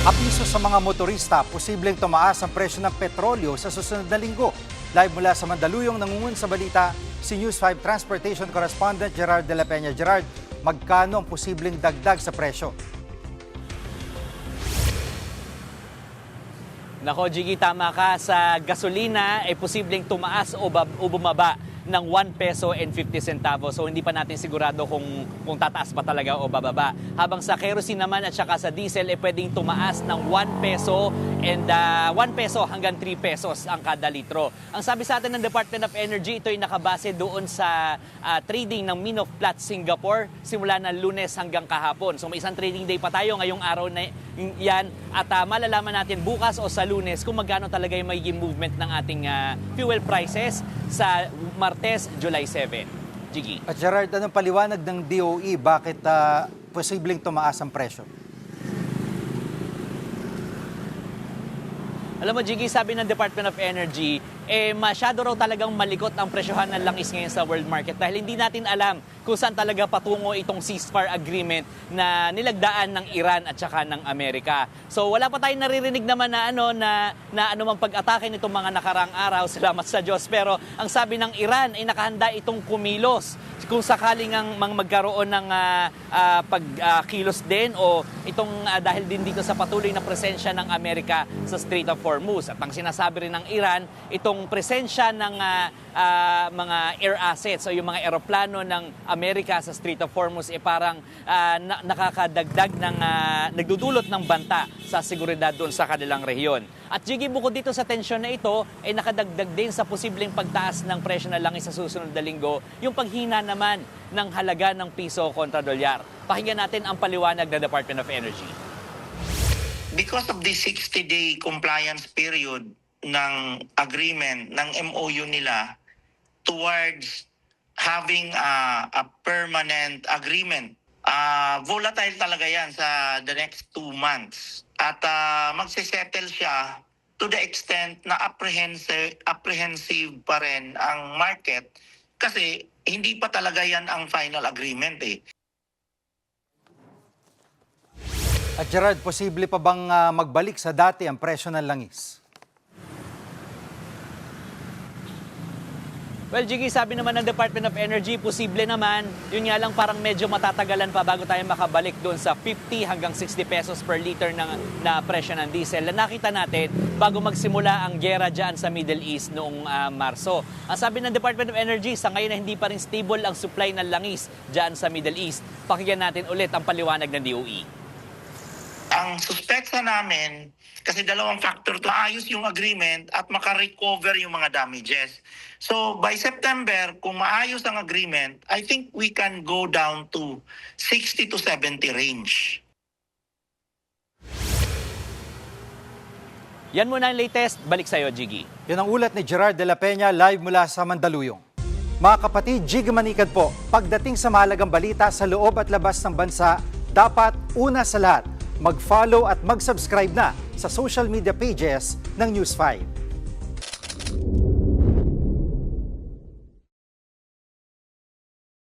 Apiso sa mga motorista, posibleng tumaas ang presyo ng petrolyo sa susunod na linggo. Live mula sa Mandaluyong, nangungun sa balita si News 5 Transportation Correspondent Gerard de la Peña. Gerard, magkano ang posibleng dagdag sa presyo? Nako, Jiggy, tama ka. Sa gasolina ay posibleng tumaas o bumaba ng 1 peso and 50 centavos. So hindi pa natin sigurado kung tataas pa talaga o bababa. Habang sa kerosene naman at saka sa diesel ay pwedeng tumaas ng 1 peso and 1 peso hanggang 3 pesos ang kada litro. Ang sabi sa atin ng Department of Energy, ito ay nakabase doon sa trading ng Minof Platts Singapore simula ng Lunes hanggang kahapon. So may isang trading day pa tayo ngayong araw na yan at malalaman natin bukas o sa Lunes kung magkano talaga yung magiging movement ng ating fuel prices sa Martes, July 7. Jiggy. At Gerard, anong paliwanag ng DOE bakit posibleng tumaas ang presyo? Alam mo, Jiggy, sabi ng Department of Energy, masyado raw talagang malikot ang presyohan ng langis ngayon sa world market dahil hindi natin alam kung saan talaga patungo itong ceasefire agreement na nilagdaan ng Iran at saka ng Amerika. So wala pa tayong naririnig naman na anumang pag-atake nitong mga nakarang araw, salamat sa Diyos. Pero ang sabi ng Iran ay nakahanda itong kumilos kung sakaling magkaroon ng pagkilos din o itong dahil din dito sa patuloy na presensya ng Amerika sa Strait of Hormuz. At ang sinasabi rin ng Iran, itong presensya ng mga air assets o yung mga eroplano ng Amerika sa Strait of Hormuz parang nakakadagdag ng nagdudulot ng banta sa seguridad doon sa kanilang rehiyon. At Jiggy, bukod dito sa tensyon na ito, ay nakadagdag din sa posibleng pagtaas ng presyo ng langis sa susunod na linggo, yung paghina naman ng halaga ng piso kontra dolyar. Pakinggan natin ang paliwanag ng Department of Energy. Because of the 60-day compliance period ng agreement, ng MOU nila towards having a permanent agreement, volatile talaga yan sa the next 2 months. At magsisettle siya to the extent na apprehensive pa rin ang market kasi hindi pa talaga yan ang final agreement eh. At Gerard, posible pa bang magbalik sa dati ang presyo ng langis? Well, Jiggy, sabi naman ng Department of Energy, posible naman. Yun nga lang parang medyo matatagalan pa bago tayo makabalik doon sa 50 hanggang 60 pesos per liter na presyo ng diesel na nakita natin bago magsimula ang giyera dyan sa Middle East noong Marso. Ang sabi ng Department of Energy, sa ngayon na hindi pa rin stable ang supply ng langis dyan sa Middle East. Pakinggan natin ulit ang paliwanag ng DOE. Ang suspeksa namin, kasi dalawang factor to, ayos yung agreement at makarecover yung mga damages. So by September, kung maayos ang agreement, I think we can go down to 60 to 70 range. Yan muna ang latest. Balik sa'yo, Jiggy. Yan ang ulat ni Gerard de la Peña live mula sa Mandaluyong. Mga kapatid, Jiggy Manikad po, pagdating sa mahalagang balita sa loob at labas ng bansa, dapat una sa lahat, mag-follow at mag-subscribe na sa social media pages ng News 5.